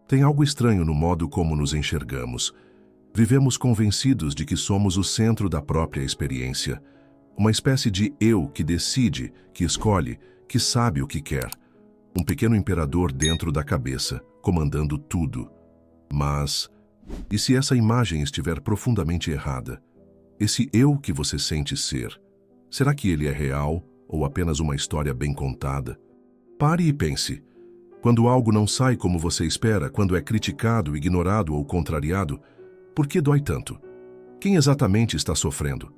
Tem algo estranho no modo como nos enxergamos. Vivemos convencidos de que somos o centro da própria experiência. Uma espécie de eu que decide, que escolhe, que sabe o que quer. Um pequeno imperador dentro da cabeça, comandando tudo. Mas, e se essa imagem estiver profundamente errada? Esse eu que você sente ser, será que ele é real ou apenas uma história bem contada? Pare e pense. Quando algo não sai como você espera, quando é criticado, ignorado ou contrariado, por que dói tanto? Quem exatamente está sofrendo?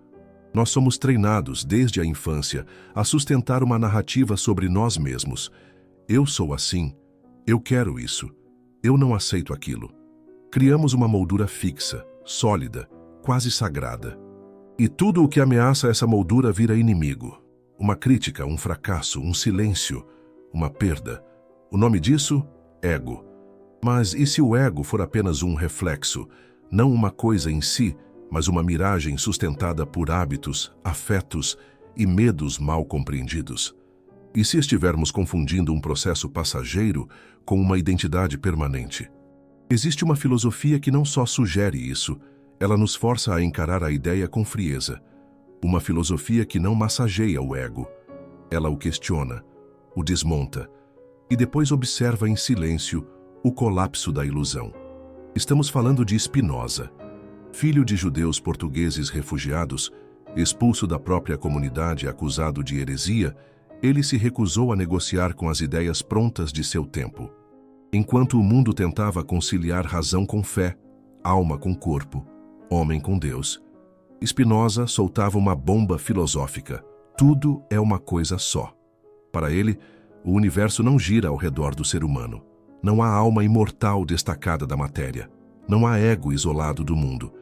Nós somos treinados, desde a infância, a sustentar uma narrativa sobre nós mesmos. Eu sou assim, eu quero isso, eu não aceito aquilo. Criamos uma moldura fixa, sólida, quase sagrada. E tudo o que ameaça essa moldura vira inimigo. Uma crítica, um fracasso, um silêncio, uma perda. O nome disso? Ego. Mas e se o ego for apenas um reflexo, não uma coisa em si, mas uma miragem sustentada por hábitos, afetos e medos mal compreendidos? E se estivermos confundindo um processo passageiro com uma identidade permanente? Existe uma filosofia que não só sugere isso, ela nos força a encarar a ideia com frieza. Uma filosofia que não massageia o ego. Ela o questiona, o desmonta, e depois observa em silêncio o colapso da ilusão. Estamos falando de Spinoza. Filho de judeus portugueses refugiados, expulso da própria comunidade acusado de heresia, ele se recusou a negociar com as ideias prontas de seu tempo. Enquanto o mundo tentava conciliar razão com fé, alma com corpo, homem com Deus, Spinoza soltava uma bomba filosófica. Tudo é uma coisa só. Para ele, o universo não gira ao redor do ser humano. Não há alma imortal destacada da matéria. Não há ego isolado do mundo.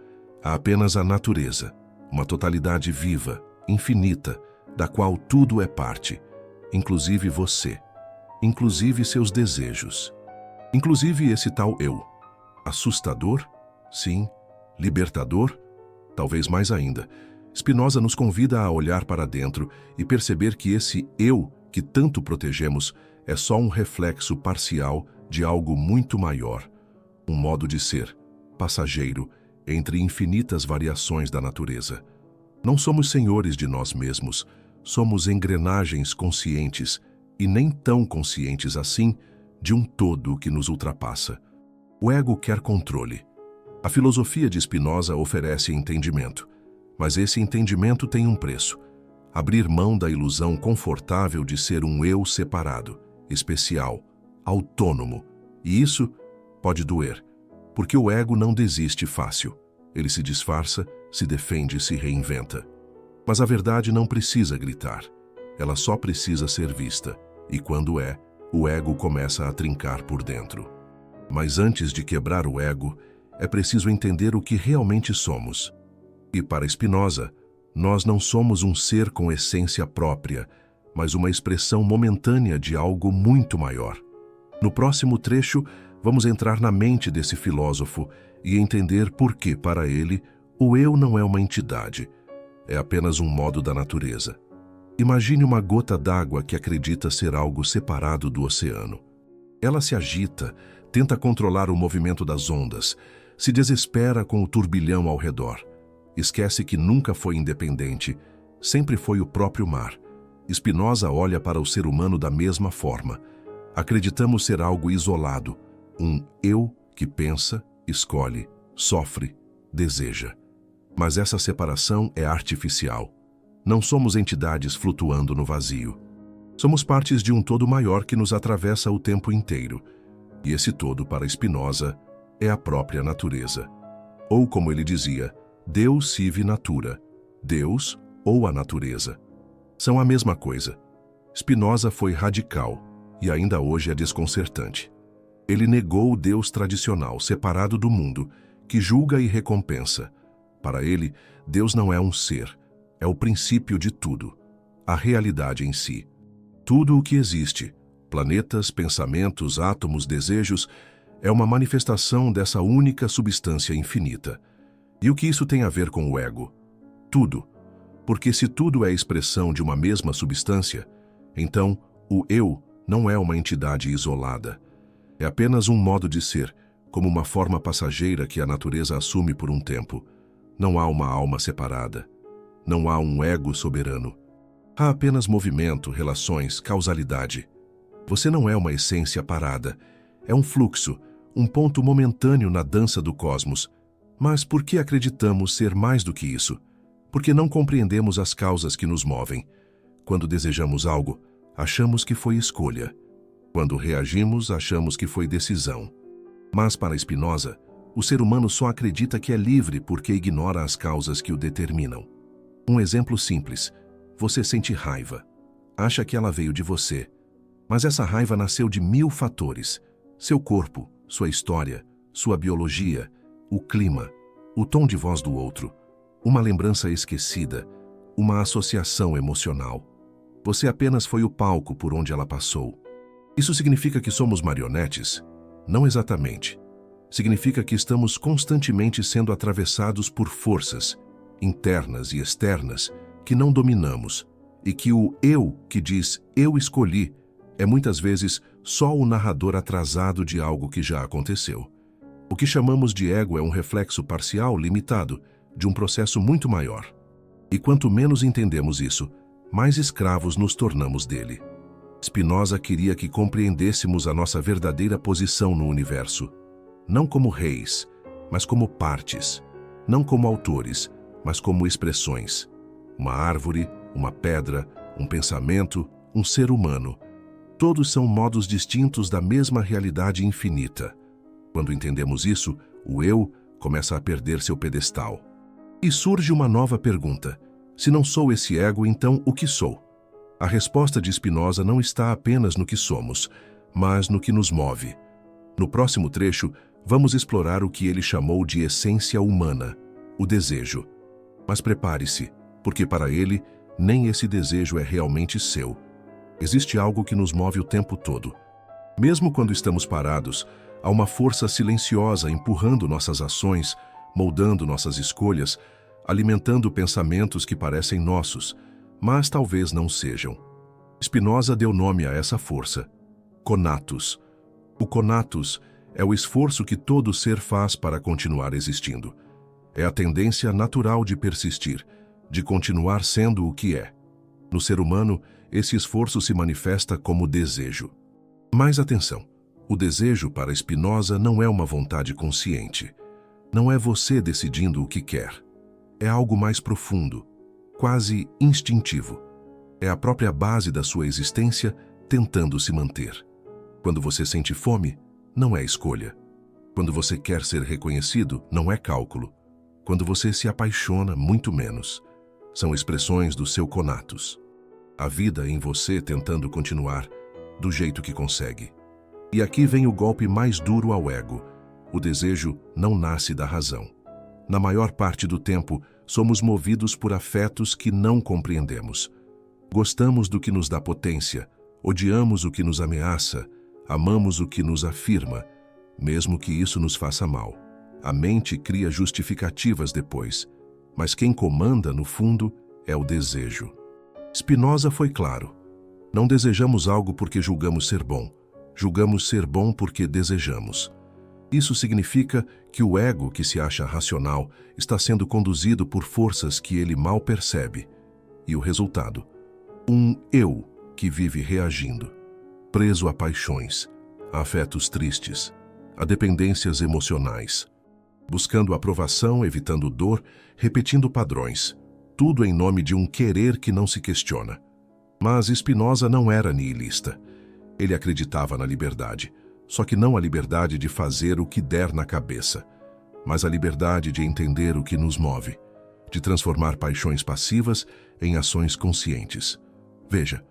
Há apenas a natureza, uma totalidade viva, infinita, da qual tudo é parte, inclusive você, inclusive seus desejos, inclusive esse tal eu. Assustador? Sim. Libertador? Talvez mais ainda. Spinoza nos convida a olhar para dentro e perceber que esse eu que tanto protegemos é só um reflexo parcial de algo muito maior, um modo de ser, passageiro, entre infinitas variações da natureza. Não somos senhores de nós mesmos, somos engrenagens conscientes, e nem tão conscientes assim, de um todo que nos ultrapassa. O ego quer controle. A filosofia de Spinoza oferece entendimento, mas esse entendimento tem um preço. Abrir mão da ilusão confortável de ser um eu separado, especial, autônomo. E isso pode doer, porque o ego não desiste fácil. Ele se disfarça, se defende e se reinventa. Mas a verdade não precisa gritar. Ela só precisa ser vista. E quando é, o ego começa a trincar por dentro. Mas antes de quebrar o ego, é preciso entender o que realmente somos. E para Spinoza, nós não somos um ser com essência própria, mas uma expressão momentânea de algo muito maior. No próximo trecho, vamos entrar na mente desse filósofo e entender por que, para ele, o eu não é uma entidade, é apenas um modo da natureza. Imagine uma gota d'água que acredita ser algo separado do oceano. Ela se agita, tenta controlar o movimento das ondas, se desespera com o turbilhão ao redor. Esquece que nunca foi independente, sempre foi o próprio mar. Spinoza olha para o ser humano da mesma forma. Acreditamos ser algo isolado, um eu que pensa, escolhe, sofre, deseja. Mas essa separação é artificial. Não somos entidades flutuando no vazio. Somos partes de um todo maior que nos atravessa o tempo inteiro. E esse todo, para Spinoza, é a própria natureza. Ou, como ele dizia, Deus sive natura, Deus ou a natureza. São a mesma coisa. Spinoza foi radical e ainda hoje é desconcertante. Ele negou o Deus tradicional, separado do mundo, que julga e recompensa. Para ele, Deus não é um ser, é o princípio de tudo, a realidade em si. Tudo o que existe, planetas, pensamentos, átomos, desejos, é uma manifestação dessa única substância infinita. E o que isso tem a ver com o ego? Tudo. Porque se tudo é expressão de uma mesma substância, então o eu não é uma entidade isolada. É apenas um modo de ser, como uma forma passageira que a natureza assume por um tempo. Não há uma alma separada. Não há um ego soberano. Há apenas movimento, relações, causalidade. Você não é uma essência parada. É um fluxo, um ponto momentâneo na dança do cosmos. Mas por que acreditamos ser mais do que isso? Porque não compreendemos as causas que nos movem. Quando desejamos algo, achamos que foi escolha. Quando reagimos, achamos que foi decisão. Mas para Spinoza, o ser humano só acredita que é livre porque ignora as causas que o determinam. Um exemplo simples. Você sente raiva. Acha que ela veio de você. Mas essa raiva nasceu de 1000 fatores. Seu corpo, sua história, sua biologia, o clima, o tom de voz do outro, uma lembrança esquecida, uma associação emocional. Você apenas foi o palco por onde ela passou. Isso significa que somos marionetes? Não exatamente. Significa que estamos constantemente sendo atravessados por forças, internas e externas, que não dominamos, e que o eu que diz "eu escolhi" é muitas vezes só o narrador atrasado de algo que já aconteceu. O que chamamos de ego é um reflexo parcial limitado de um processo muito maior. E quanto menos entendemos isso, mais escravos nos tornamos dele. Spinoza queria que compreendêssemos a nossa verdadeira posição no universo, não como reis, mas como partes, não como autores, mas como expressões. Uma árvore, uma pedra, um pensamento, um ser humano. Todos são modos distintos da mesma realidade infinita. Quando entendemos isso, o eu começa a perder seu pedestal. E surge uma nova pergunta. Se não sou esse ego, então o que sou? A resposta de Spinoza não está apenas no que somos, mas no que nos move. No próximo trecho, vamos explorar o que ele chamou de essência humana, o desejo. Mas prepare-se, porque para ele, nem esse desejo é realmente seu. Existe algo que nos move o tempo todo. Mesmo quando estamos parados, há uma força silenciosa empurrando nossas ações, moldando nossas escolhas, alimentando pensamentos que parecem nossos, mas talvez não sejam. Spinoza deu nome a essa força: conatus. O conatus é o esforço que todo ser faz para continuar existindo. É a tendência natural de persistir, de continuar sendo o que é. No ser humano, esse esforço se manifesta como desejo. Mas atenção, o desejo para Spinoza não é uma vontade consciente. Não é você decidindo o que quer. É algo mais profundo, quase instintivo. É a própria base da sua existência tentando se manter. Quando você sente fome, não é escolha. Quando você quer ser reconhecido, não é cálculo. Quando você se apaixona, muito menos. São expressões do seu conatus. A vida em você tentando continuar do jeito que consegue. E aqui vem o golpe mais duro ao ego. O desejo não nasce da razão. Na maior parte do tempo, somos movidos por afetos que não compreendemos. Gostamos do que nos dá potência, odiamos o que nos ameaça, amamos o que nos afirma, mesmo que isso nos faça mal. A mente cria justificativas depois, mas quem comanda, no fundo, é o desejo. Spinoza foi claro. Não desejamos algo porque julgamos ser bom. Julgamos ser bom porque desejamos. Isso significa que o ego, que se acha racional, está sendo conduzido por forças que ele mal percebe. E o resultado? Um eu que vive reagindo, preso a paixões, a afetos tristes, a dependências emocionais, buscando aprovação, evitando dor, repetindo padrões, tudo em nome de um querer que não se questiona. Mas Spinoza não era nihilista. Ele acreditava na liberdade, só que não a liberdade de fazer o que der na cabeça, mas a liberdade de entender o que nos move, de transformar paixões passivas em ações conscientes. Veja,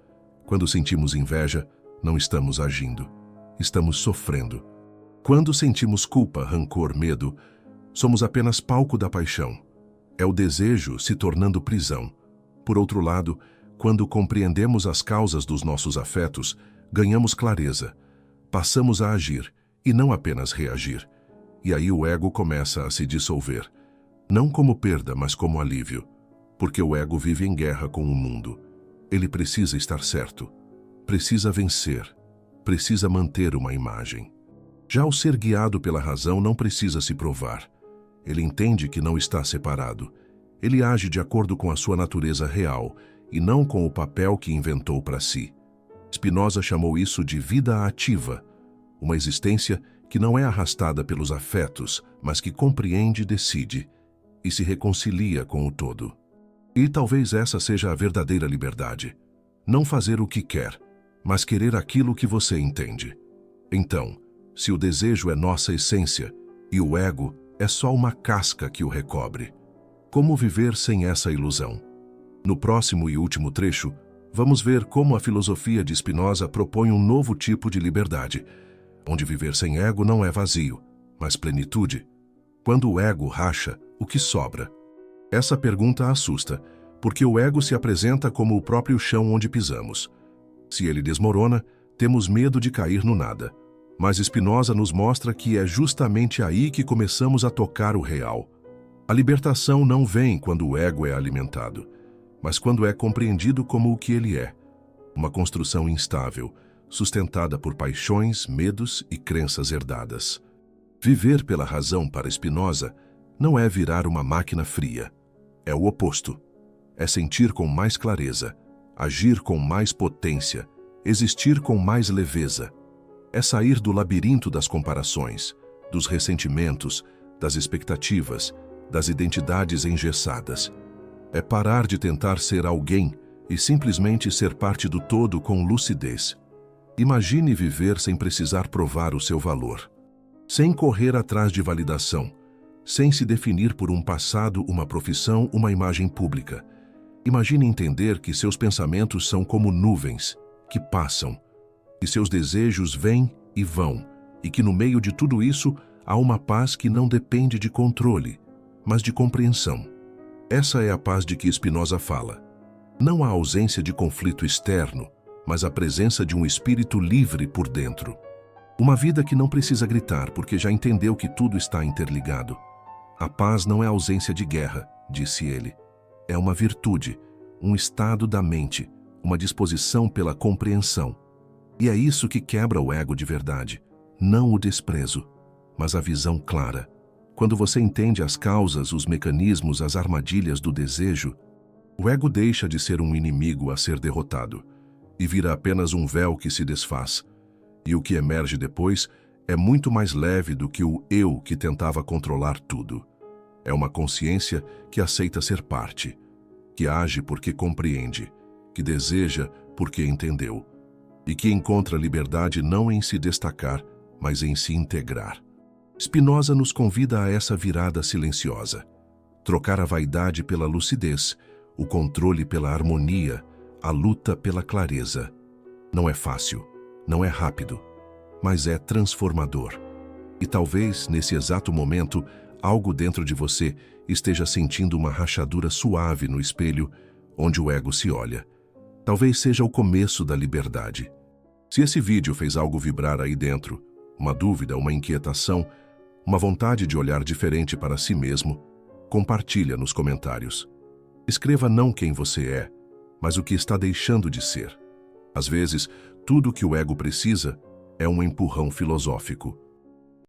quando sentimos inveja, não estamos agindo, estamos sofrendo. Quando sentimos culpa, rancor, medo, somos apenas palco da paixão. É o desejo se tornando prisão. Por outro lado, quando compreendemos as causas dos nossos afetos, ganhamos clareza, passamos a agir e não apenas reagir. E aí o ego começa a se dissolver, não como perda, mas como alívio, porque o ego vive em guerra com o mundo. Ele precisa estar certo, precisa vencer, precisa manter uma imagem. Já o ser guiado pela razão não precisa se provar. Ele entende que não está separado. Ele age de acordo com a sua natureza real e não com o papel que inventou para si. Spinoza chamou isso de vida ativa, uma existência que não é arrastada pelos afetos, mas que compreende e decide, e se reconcilia com o todo. E talvez essa seja a verdadeira liberdade. Não fazer o que quer, mas querer aquilo que você entende. Então, se o desejo é nossa essência e o ego é só uma casca que o recobre, como viver sem essa ilusão? No próximo e último trecho, vamos ver como a filosofia de Spinoza propõe um novo tipo de liberdade, onde viver sem ego não é vazio, mas plenitude. Quando o ego racha, o que sobra? Essa pergunta assusta, porque o ego se apresenta como o próprio chão onde pisamos. Se ele desmorona, temos medo de cair no nada. Mas Spinoza nos mostra que é justamente aí que começamos a tocar o real. A libertação não vem quando o ego é alimentado, mas quando é compreendido como o que ele é, uma construção instável, sustentada por paixões, medos e crenças herdadas. Viver pela razão para Spinoza não é virar uma máquina fria. É o oposto. É sentir com mais clareza, agir com mais potência, existir com mais leveza. É sair do labirinto das comparações, dos ressentimentos, das expectativas, das identidades engessadas. É parar de tentar ser alguém e simplesmente ser parte do todo com lucidez. Imagine viver sem precisar provar o seu valor, sem correr atrás de validação, sem se definir por um passado, uma profissão, uma imagem pública. Imagine entender que seus pensamentos são como nuvens, que passam, que seus desejos vêm e vão, e que no meio de tudo isso há uma paz que não depende de controle, mas de compreensão. Essa é a paz de que Spinoza fala. Não a ausência de conflito externo, mas a presença de um espírito livre por dentro. Uma vida que não precisa gritar porque já entendeu que tudo está interligado. A paz não é ausência de guerra, disse ele. É uma virtude, um estado da mente, uma disposição pela compreensão. E é isso que quebra o ego de verdade, não o desprezo, mas a visão clara. Quando você entende as causas, os mecanismos, as armadilhas do desejo, o ego deixa de ser um inimigo a ser derrotado e vira apenas um véu que se desfaz. E o que emerge depois é muito mais leve do que o eu que tentava controlar tudo. É uma consciência que aceita ser parte, que age porque compreende, que deseja porque entendeu, e que encontra liberdade não em se destacar, mas em se integrar. Spinoza nos convida a essa virada silenciosa, trocar a vaidade pela lucidez, o controle pela harmonia, a luta pela clareza. Não é fácil, não é rápido, mas é transformador. E talvez, nesse exato momento, algo dentro de você esteja sentindo uma rachadura suave no espelho onde o ego se olha. Talvez seja o começo da liberdade. Se esse vídeo fez algo vibrar aí dentro, uma dúvida, uma inquietação, uma vontade de olhar diferente para si mesmo, compartilha nos comentários. Escreva não quem você é, mas o que está deixando de ser. Às vezes, tudo o que o ego precisa é um empurrão filosófico,